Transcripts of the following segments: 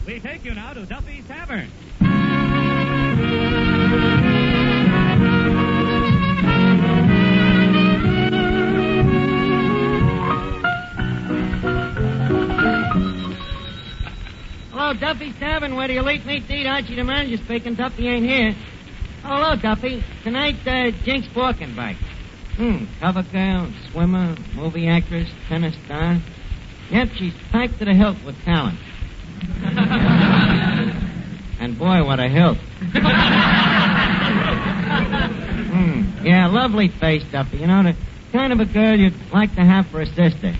We take you now to Duffy's Tavern. Hello, Duffy's Tavern, where the elite meet to eat. Archie the Manager speaking. Duffy ain't here. Oh, hello, Duffy. Tonight, Jinx Borkenbike. Cover girl, swimmer, movie actress, tennis star. Yep, she's packed to the hilt with talent. And boy, what a hilt. Yeah, lovely face, Duffy. You know, the kind of a girl you'd like to have for a sister.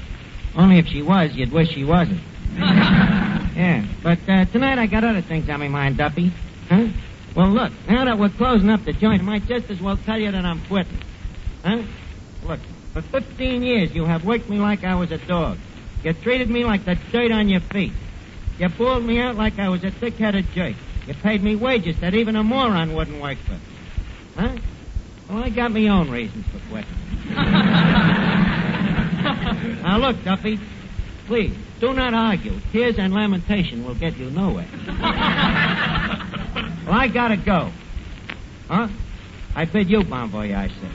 Only if she was, you'd wish she wasn't. Yeah, but tonight I got other things on my mind, Duffy. Huh? Well, look, now that we're closing up the joint, I might just as well tell you that I'm quitting. Huh? Look, for 15 years you have worked me like I was a dog. You treated me like the dirt on your feet. You bawled me out like I was a thick-headed jerk. You paid me wages that even a moron wouldn't work for. Huh? Well, I got my own reasons for quitting. Now, look, Duffy, please, do not argue. Tears and lamentation will get you nowhere. Well, I gotta go. Huh? I bid you bon voyage, sir.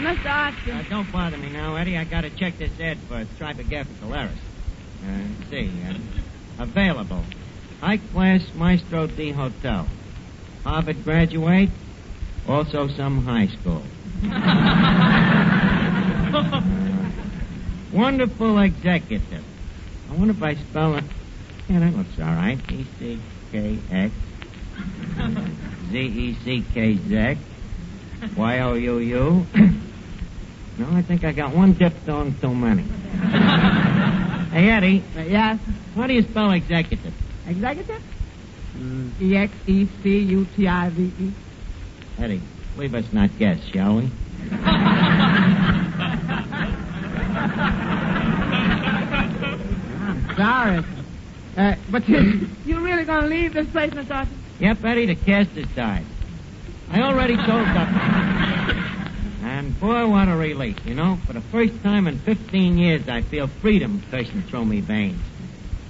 Mr. Archie. Don't bother me now, Eddie. I gotta check this ad for tripagraphical errors. Let's see. Available. High-class Maestro D Hotel. Harvard graduate. Also some high school. Wonderful executive. I wonder if I spell it. Yeah, that looks all right. E-C-K-X. Z-E-C-K-Z. Y-O-U-U. No, I think I got one diphthong too many. Hey, Eddie. Yes? How do you spell executive? Executive? E-X-E-C-U-T-I-V-E. Eddie, leave us not guess, shall we? I'm sorry. But you really going to leave this place, Mr. Archie? Yep, Eddie, the cast has died. I already told Duffy. And boy, what a relief, you know. For the first time in 15 years, I feel freedom coursing through me veins.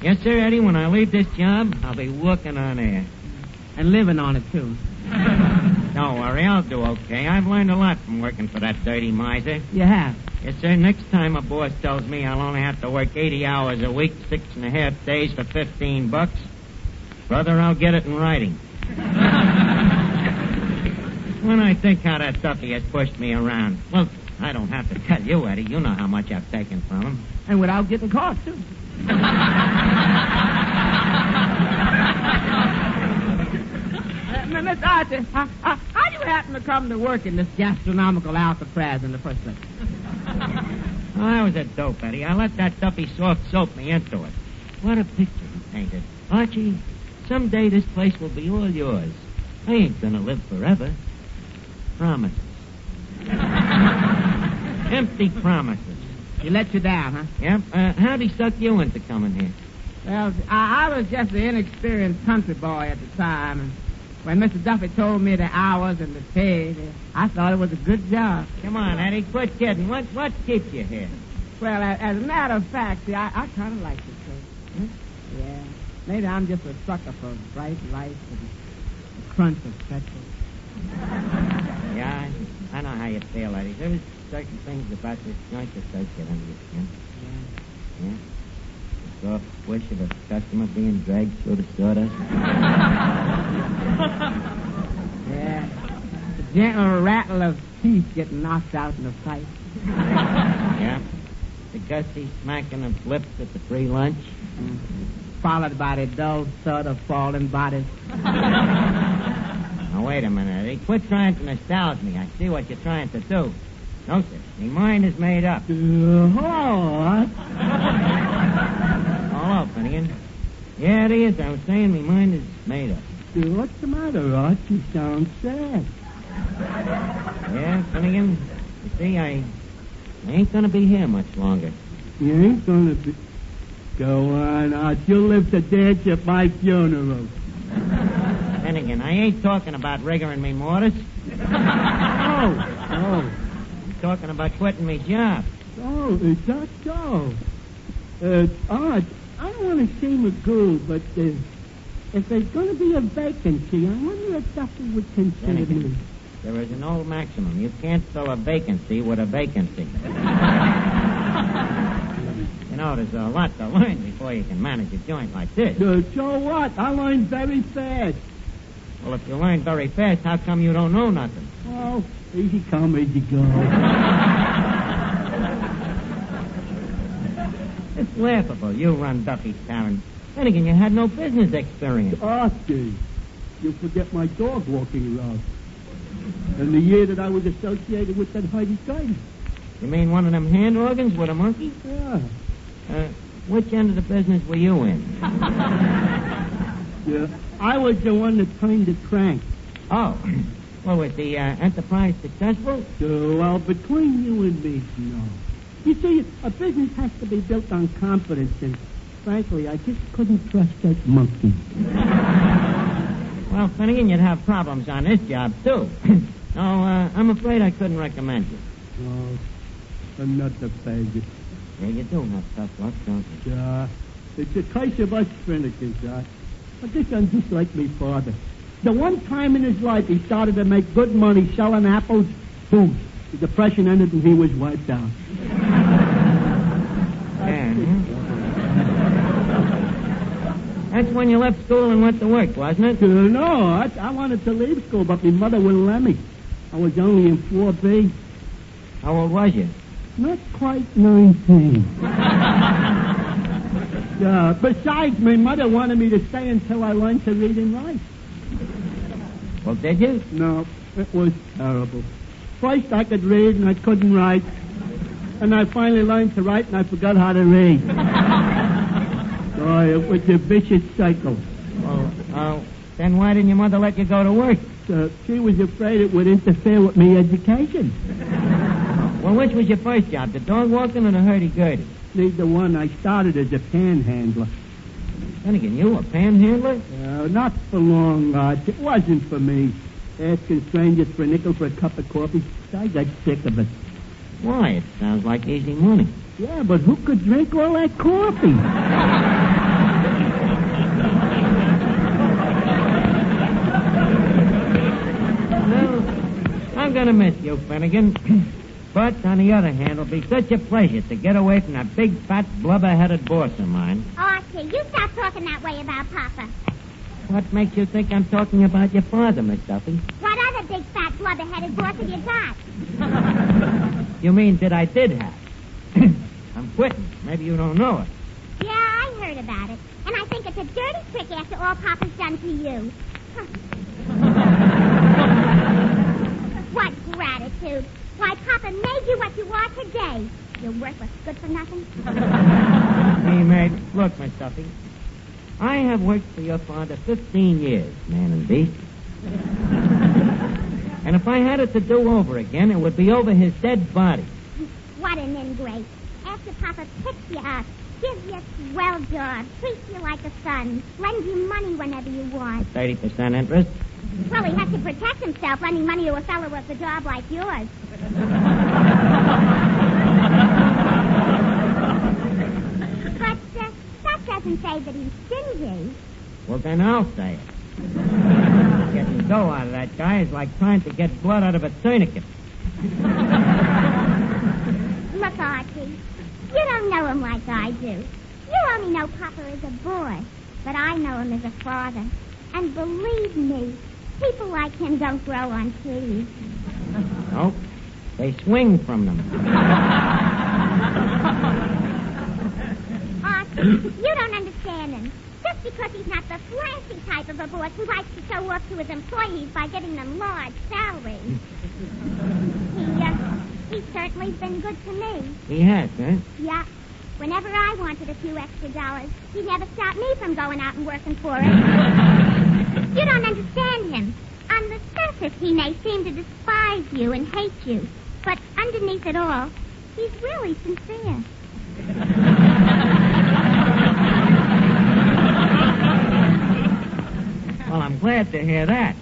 Yes, sir, Eddie, when I leave this job, I'll be working on air. And living on it, too. Don't worry, I'll do okay. I've learned a lot from working for that dirty miser. You have. Yes, sir. Next time a boss tells me I'll only have to work 80 hours a week, 6.5 days for $15, brother, I'll get it in writing. When I think how that Duffy has pushed me around, well, I don't have to tell you, Eddie. You know how much I've taken from him. And without getting caught, too. Miss Archie, how do you happen to come to work in this gastronomical Alcatraz in the first place? Oh, I was a dope, Eddie. I let that Duffy soft soap me into it. What a picture he painted. Archie, someday this place will be all yours. I ain't gonna live forever. Promises. Empty promises. He let you down, huh? Yep. How'd he suck you into coming here? Well, I was just an inexperienced country boy at the time, and when Mr. Duffy told me the hours and the pay, I thought it was a good job. Come on, Eddie, quit kidding. What keeps you here? Well, as a matter of fact, see, I kind of like this place. Hmm? Yeah. Maybe I'm just a sucker for bright lights and the crunch of petrol. Yeah, I know how you feel, Eddie. There's certain things about this joint that does get under your skin. Yeah? The soft swish of a customer being dragged through the sawdust. Yeah. The gentle rattle of teeth getting knocked out in a fight. Yeah. The gusty smacking of lips at the free lunch. Followed by the dull thud of falling bodies. Now, wait a minute, Eddie. Quit trying to nostalgize me. I see what you're trying to do. No, sir. My mind is made up. Hello, Finnegan. Yeah, it is. I was saying my mind is made up. What's the matter, Arch? You sound sad. Yeah, Finnegan. You see, I ain't gonna be here much longer. You ain't gonna be... Go on, Arch. You'll live to dance at my funeral. Finnegan, I ain't talking about rigor and me mortis. Oh. I'm talking about quitting me job. Oh, is that so? Arch, I don't want to seem a ghoul, but if there's going to be a vacancy, I wonder if Duffy would consider Finnegan, me. there is an old maximum. You can't fill a vacancy with a vacancy. You know, there's a lot to learn before you can manage a joint like this. So what? I learned very fast. Well, if you learn very fast, how come you don't know nothing? Oh, easy come, easy go. It's laughable. You run Duffy's Tavern. Finnegan, you had no business experience. Archie, you forget my dog walking around. And the year that I was associated with that Heidi-Tidy. You mean one of them hand organs with a monkey? Yeah. Which end of the business were you in? Yeah. I was the one that turned the crank. Oh. Well, was the enterprise successful? Well, between you and me, no. You see, a business has to be built on confidence, and frankly, I just couldn't trust that monkey. Well, Finnegan, you'd have problems on this job, too. No, I'm afraid I couldn't recommend you. Oh, another faggot. Yeah, you do have tough luck, don't you? Yeah. It's a case of us Finnegans, Arch. But this one's just like me father. The one time in his life he started to make good money selling apples, boom. The depression ended and he was wiped out. Yeah. That's when you left school and went to work, wasn't it? No, I wanted to leave school, but my mother wouldn't let me. I was only in 4B. How old was you? Not quite 19. Besides, my mother wanted me to stay until I learned to read and write. Well, did you? No, it was terrible. First I could read and I couldn't write. And I finally learned to write and I forgot how to read. Boy, it was a vicious cycle. Oh, then why didn't your mother let you go to work? She was afraid it would interfere with my education. Well, which was your first job, the dog walking or the hurdy-gurdy? Neither one. I started as a panhandler. Then again, you a panhandler? Not for long, Arch. It wasn't for me. Asking strangers for a nickel for a cup of coffee. I got sick of it. Why? It sounds like easy money. Yeah, but who could drink all that coffee? Well, I'm going to miss you, Finnegan. But, on the other hand, it'll be such a pleasure to get away from that big, fat, blubber-headed boss of mine. Archie, you stop talking that way about Papa. What makes you think I'm talking about your father, Miss Duffy? What other big, fat, blubber-headed boss have you got? You mean that I did have? I'm quitting. Maybe you don't know it. Yeah, I heard about it. And I think it's a dirty trick after all Papa's done to you. What gratitude. Why, Papa made you what you are today. You're worthless, good for nothing. Hey, mate, look, Miss Duffy. I have worked for your father 15 years, man and beast. And if I had it to do over again, it would be over his dead body. What an ingrate. After Papa picks you up, gives you a swell job, treats you like a son, lends you money whenever you want. 30% interest? Well, he has to protect himself, lending money to a fellow with a job like yours. But that doesn't say that he's stingy. Well, then I'll say it. Getting dough out of that guy is like trying to get blood out of a tourniquet. Look, Archie, you don't know him like I do. You only know Papa as a boy, but I know him as a father. And believe me, people like him don't grow on trees. Nope. They swing from them. Archie, you don't understand him. Just because he's not the flashy type of a boss who likes to show off to his employees by giving them large salaries. He's certainly been good to me. He has, huh? Yeah. Whenever I wanted a few extra dollars, he never stopped me from going out and working for it. You don't understand him. On the surface, he may seem to despise you and hate you, but underneath it all, he's really sincere. Well, I'm glad to hear that.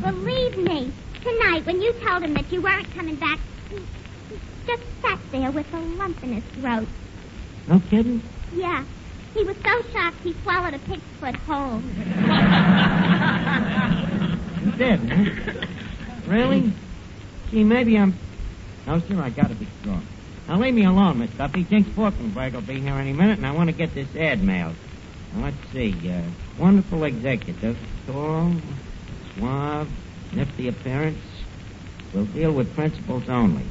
Believe me, tonight when you told him that you weren't coming back, he just sat there with a lump in his throat. No kidding? Yeah. He was so shocked he swallowed a pig's foot whole. You did, huh? Really? Gee, maybe I'm... No, sir, I gotta be strong. Now, leave me alone, Miss Duffy. Jinx Falkenberg will be here any minute, and I want to get this ad mailed. Now, let's see. Wonderful executive. Tall, suave, nifty appearance. Will deal with principals only.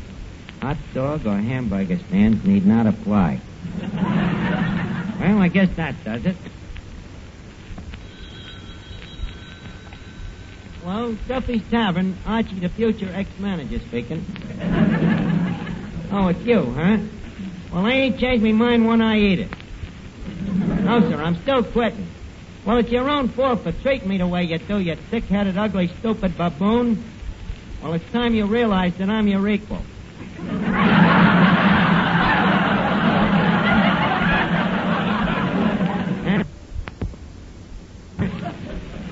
Hot dog or hamburger stands need not apply. Well, I guess that does it. Hello, Duffy's Tavern. Archie, the future ex-manager speaking. Oh, it's you, huh? Well, I ain't changed my mind one iota. No, sir, I'm still quitting. Well, it's your own fault for treating me the way you do, you thick-headed, ugly, stupid baboon. Well, it's time you realize that I'm your equal.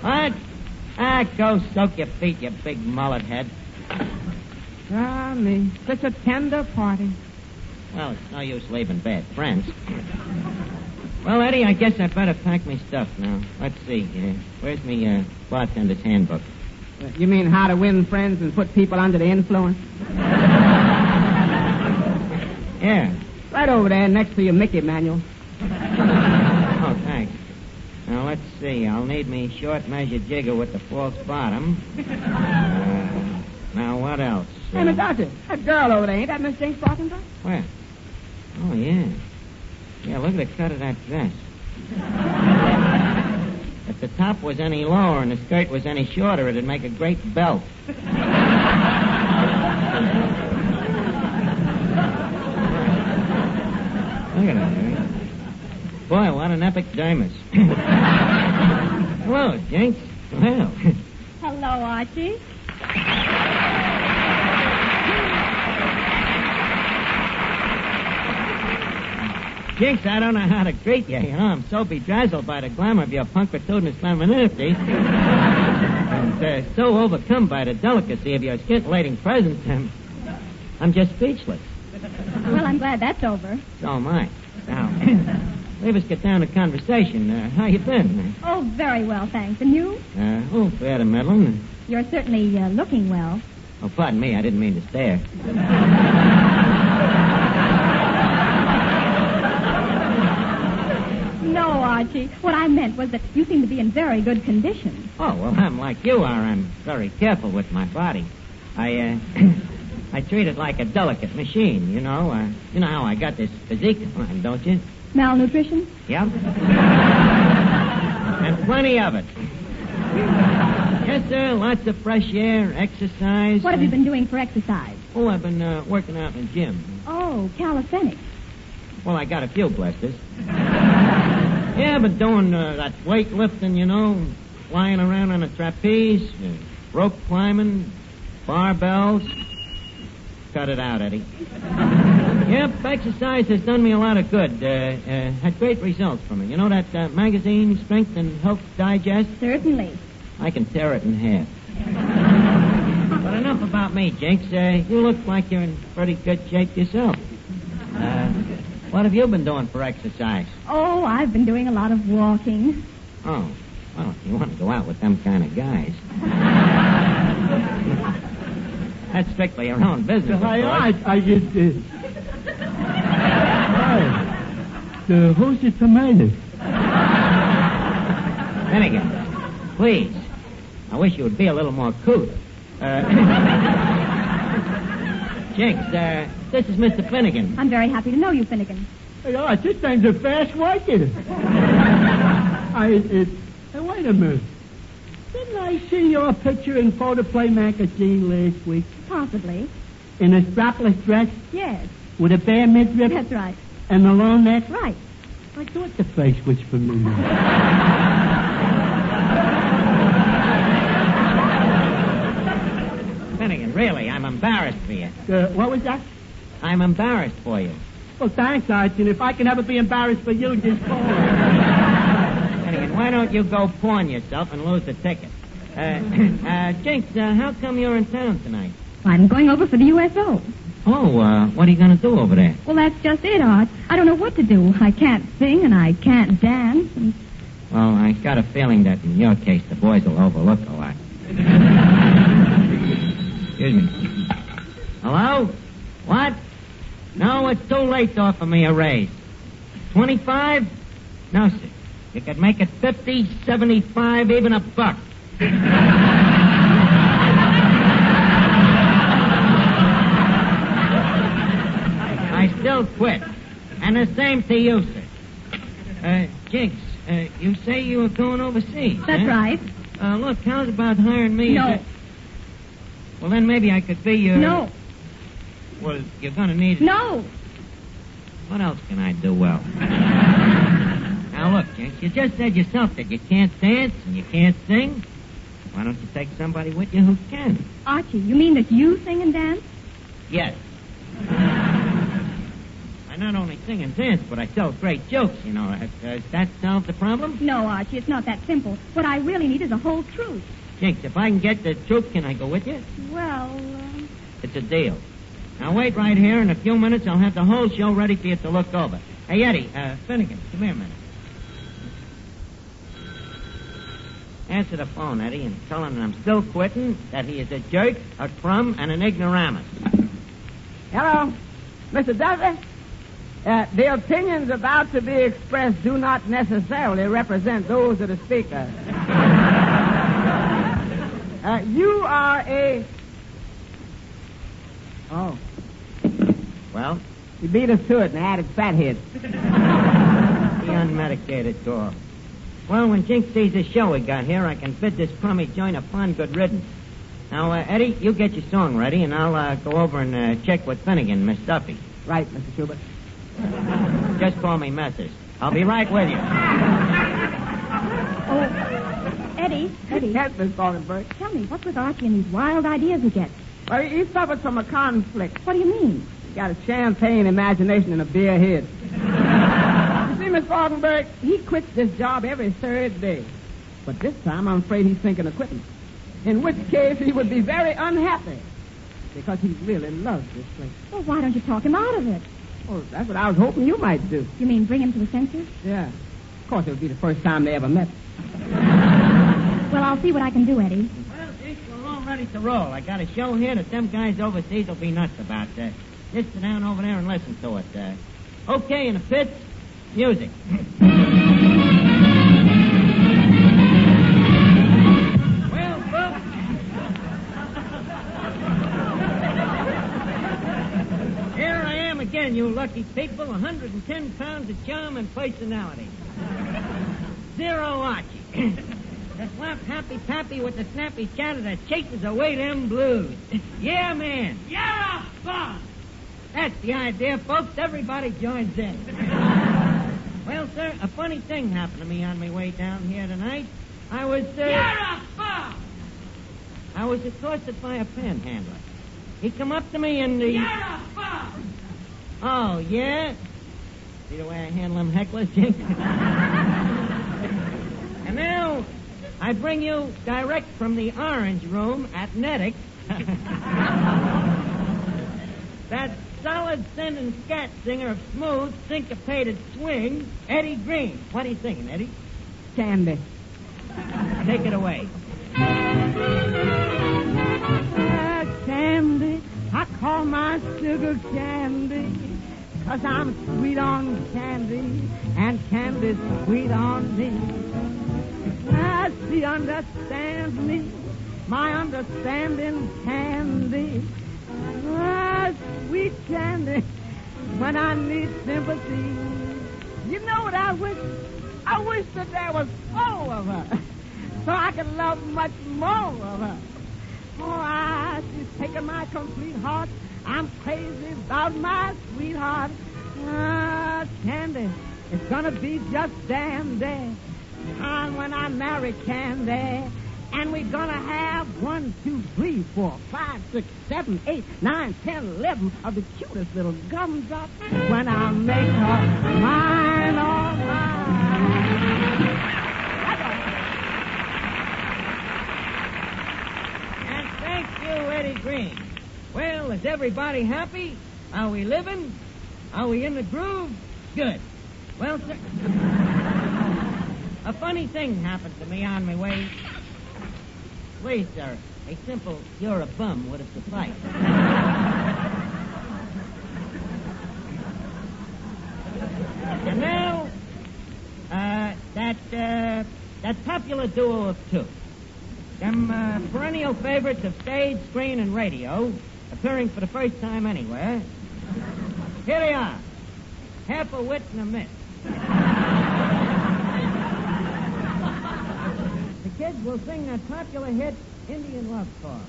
What? Go soak your feet, you big mullet head. Ah, me. Such a tender party. Well, it's no use leaving bad friends. Well, Eddie, I guess I better pack my stuff now. Let's see. Where's me bartender's handbook? You mean how to win friends and put people under the influence? Yeah. Right over there next to your Mickey manual. Oh, thanks. Now, let's see. I'll need me short measure jigger with the false bottom. Now, what else? Hey, Miss Archie, that girl over there, ain't that Miss Jinx Falkenberg? Where? Oh, yeah. Yeah, look at the cut of that dress. If the top was any lower and the skirt was any shorter, it'd make a great belt. Look at that, Harry. Boy, what an epidermis. Hello, Jinx. Well. Hello, Archie. Jinx, I don't know how to greet you. You know, I'm so bedazzled by the glamour of your punctilious femininity. And so overcome by the delicacy of your scintillating presence, I'm just speechless. Well, I'm glad that's over. So am I. Now, leave us get down to conversation. How you been? Oh, very well, thanks. And you? Fair to middling. You're certainly looking well. Oh, pardon me, I didn't mean to stare. Archie. What I meant was that you seem to be in very good condition. Oh, well, I'm like you are. I'm very careful with my body. I treat it like a delicate machine, you know. You know how I got this physique of mine, don't you? Malnutrition? Yep. And plenty of it. Yes, sir. Lots of fresh air, exercise. What have you been doing for exercise? Oh, I've been working out in the gym. Oh, calisthenics. Well, I got a few blisters. Yeah, but doing that weightlifting, you know, flying around on a trapeze, rope climbing, barbells. Cut it out, Eddie. Yep, exercise has done me a lot of good. Had great results for me. You know that magazine, Strength and Health Digest? Certainly. I can tear it in half. But enough about me, Jinx. You look like you're in pretty good shape yourself. What have you been doing for exercise? Oh, I've been doing a lot of walking. Oh, well, if you want to go out with them kind of guys. That's strictly your own business, of course. I just... who's the tomato? Finnegan, please. I wish you would be a little more cool. Jinx, this is Mr. Finnegan. I'm very happy to know you, Finnegan. Hey, this thing's a fast worker. Wait a minute. Didn't I see your picture in Photoplay magazine last week? Possibly. In a strapless dress? Yes. With a bare midriff? That's right. And a long neck? Right. I thought the face was familiar. Finnegan, really, I'm embarrassed for you. What was that? I'm embarrassed for you. Well, thanks, Archie. And if I can ever be embarrassed for you, just call. Finnegan, why don't you go pawn yourself and lose the ticket? Jinx, how come you're in town tonight? I'm going over for the USO. Oh, what are you going to do over there? Well, that's just it, Art. I don't know what to do. I can't sing and I can't dance. And... Well, I got a feeling that in your case the boys will overlook a lot. Excuse me. Hello? What? No, it's too late to offer me a raise. 25? No, sir. You could make it 50, 75, even a buck. I still quit. And the same to you, sir. Jinx, you say you were going overseas. That's right. Look, how's about hiring me? No. Well, then maybe I could be your... No. Well, you're going to need... No. What else can I do well? Now, look, Jinx, you just said yourself that you can't dance and you can't sing. Why don't you take somebody with you who can? Archie, you mean that you sing and dance? Yes. I not only sing and dance, but I tell great jokes, you know. Does that solve the problem? No, Archie, it's not that simple. What I really need is a whole troupe. Jinx, if I can get the troupe, can I go with you? Well, It's a deal. Now, wait right here. In a few minutes, I'll have the whole show ready for you to look over. Hey, Eddie, Finnegan, come here a minute. Answer the phone, Eddie, and tell him that I'm still quitting, that he is a jerk, a crumb, and an ignoramus. Hello, Mr. Duffy? The opinions about to be expressed do not necessarily represent those of the speaker. You are a... Oh. Well? You beat us to it and added fathead. The unmedicated dog. Well, when Jinx sees the show we got here, I can bid this crummy joint a fine good riddance. Now, Eddie, you get your song ready, and I'll go over and check with Finnegan, Miss Duffy. Right, Mr. Schubert. Just call me Messrs. I'll be right with you. oh, Eddie. Yes, Miss Falkenberg. Tell me, what's with Archie and these wild ideas he gets? Well, he suffered from a conflict. What do you mean? He got a champagne imagination and a beer head. You see, Miss Falkenberg, he quits this job every third day. But this time, I'm afraid he's thinking of quitting. In which case, he would be very unhappy. Because he really loves this place. Well, why don't you talk him out of it? Oh, that's what I was hoping you might do. You mean bring him to the senses? Yeah. Of course, it would be the first time they ever met. Well, I'll see what I can do, Eddie. Well, Jinx, we're all ready to roll. I got a show here that them guys overseas will be nuts about. Just sit down over there and listen to it. Okay, in the pits, music. talky people, 110 pounds of charm and personality. Zero Archie. The slap happy pappy with the snappy chatter that chases away them blues. Yeah, man. Yeah, boss. That's the idea, folks. Everybody joins in. Well, sir, a funny thing happened to me on my way down here tonight. I was accosted by a panhandler. He come up to me and Oh, yeah? See the way I handle them hecklers, Jink? And now, I bring you direct from the Orange Room at Nedick that solid sending scat singer of smooth, syncopated swing, Eddie Green. What are you singing, Eddie? Candy. Take it away. Candy, I call my sugar candy, 'cause I'm sweet on candy, and candy's sweet on me. She understands me, my understanding candy. Sweet candy, when I need sympathy. You know what I wish? I wish that there was more of her, so I could love much more of her. Oh, she's taken my complete heart. I'm crazy about my sweetheart. Candy, it's gonna be just dandy. And when I marry Candy, and we're gonna have 1, 2, 3, 4, 5, 6, 7, 8, 9, 10, 11 of the cutest little gumdrops. When I make her mine, all mine. And thank you, Eddie Green. Well, is everybody happy? Are we living? Are we in the groove? Good. Well, sir, a funny thing happened to me on my way. Please, sir, a simple "you're a bum" would have sufficed. And now, that popular duo of two. Them perennial favorites of stage, screen, and radio, appearing for the first time anywhere. Here they are. Half a wit and a miss. The kids will sing that popular hit, Indian Love Song.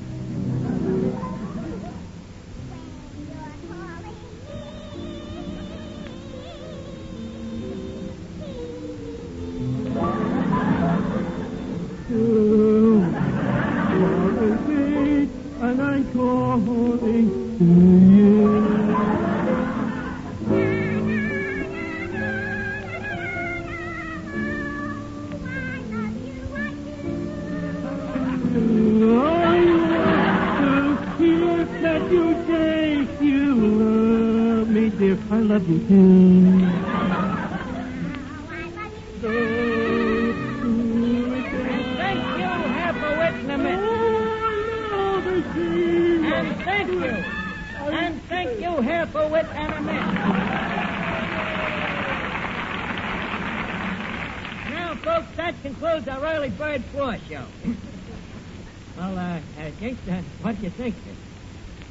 And I'm calling to you. I love you too. And thank you, half a wit and a miss. And thank you. And thank you, half a wit and a miss. Now, folks, that concludes our early bird floor show. Well, Jinx, what do you think?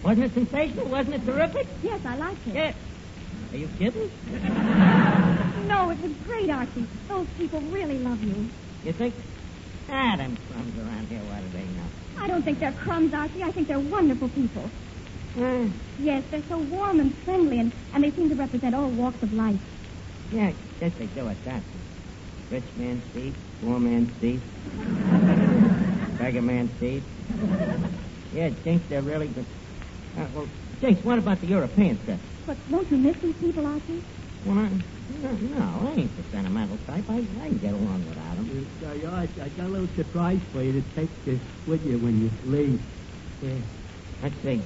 Wasn't it sensational? Wasn't it terrific? Yes, I liked it. Yes. Are you kidding? No, it was great, Archie. Those people really love you. You think? Them crumbs around here, what do they know? I don't think they're crumbs, Archie. I think they're wonderful people. Yes, they're so warm and friendly, and they seem to represent all walks of life. Yeah, yes, they do at that. Rich man's thief, poor man's thief, beggar man's thief. Yeah, Jinx, they're really good. Well, Jinx, what about the European stuff? But won't you miss these people, Archie? Well, no, I ain't the sentimental type. I can get along without them. I got a little surprise for you to take this with you when you leave. Yeah. Let's see.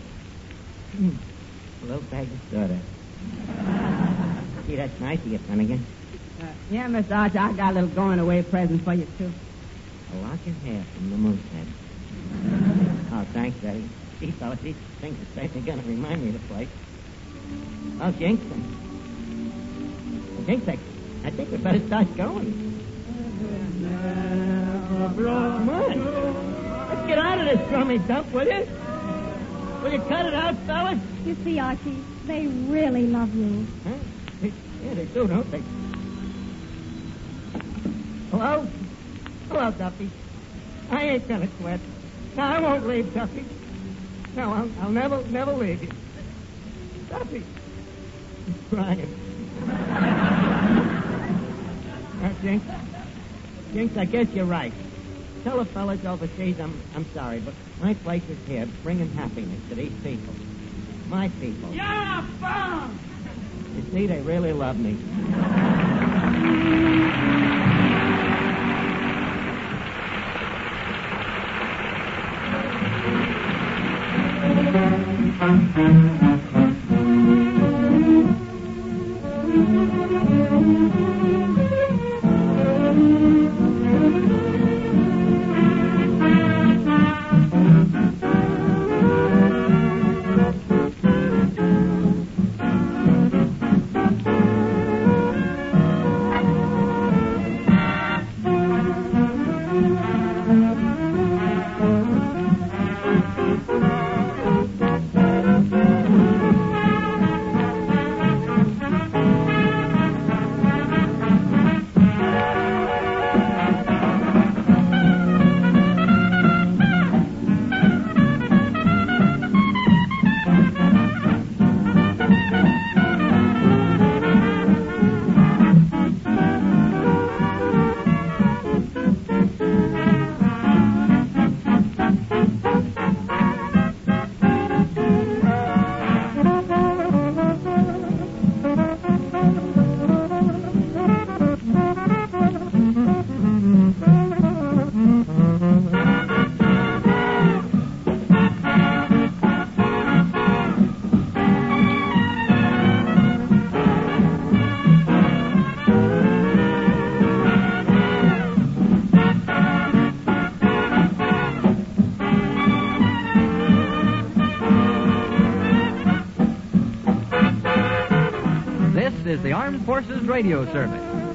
A little bag of soda. See, that's nice of you, Finnegan. Yeah, Mr. Archie, I got a little going-away present for you, too. A lock of hair from the Moosehead. Oh, thanks, Eddie. Gee, fellas, these things are certainly going to remind me of the place. Oh, Jinx. Jinx, I think we better start going. Come on. Let's get out of this drummy dump, will you? Will you cut it out, fellas? You see, Archie, They really love you. Huh? Yeah, they do, don't they? Hello? Hello, Duffy. I ain't gonna quit. No, I won't leave, Duffy. No, I'll never leave you. Duffy. He's crying. Jinx. Jinx, I guess you're right. Tell the fellas overseas I'm sorry, but my place is here, bringing happiness to these people. My people. You're a bum! You see, they really love me. This is the Armed Forces Radio Service.